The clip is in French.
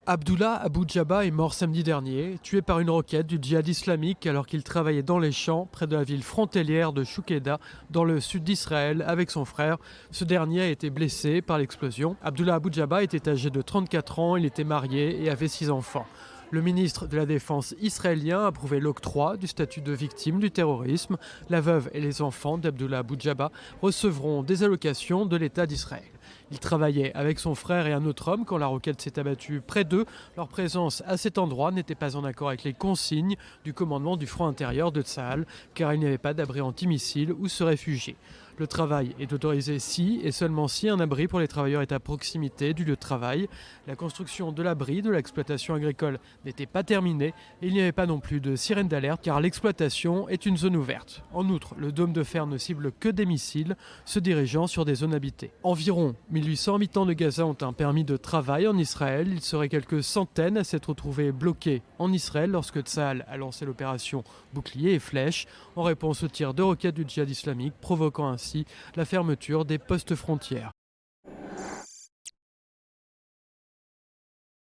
Abdullah Abu Jabba est mort samedi dernier, tué par une roquette du djihad islamique alors qu'il travaillait dans les champs près de la ville frontalière de Shoukéda, dans le sud d'Israël, avec son frère. Ce dernier a été blessé par l'explosion. Abdullah Abu Jabba était âgé de 34 ans, il était marié et avait 6 enfants. Le ministre de la Défense israélien a approuvé l'octroi du statut de victime du terrorisme. La veuve et les enfants d'Abdullah Abu Jabba recevront des allocations de l'État d'Israël. Il travaillait avec son frère et un autre homme quand la roquette s'est abattue près d'eux. Leur présence à cet endroit n'était pas en accord avec les consignes du commandement du front intérieur de Tsahal, car il n'y avait pas d'abri antimissile où se réfugier. Le travail est autorisé si et seulement si un abri pour les travailleurs est à proximité du lieu de travail. La construction de l'abri de l'exploitation agricole n'était pas terminée et il n'y avait pas non plus de sirène d'alerte car l'exploitation est une zone ouverte. En outre, le dôme de fer ne cible que des missiles se dirigeant sur des zones habitées. Environ 1800 habitants de Gaza ont un permis de travail en Israël. Il serait quelques centaines à s'être retrouvés bloqués en Israël lorsque Tsahal a lancé l'opération Bouclier et Flèche en réponse aux tirs de roquettes du djihad islamique, provoquant ainsi la fermeture des postes frontières.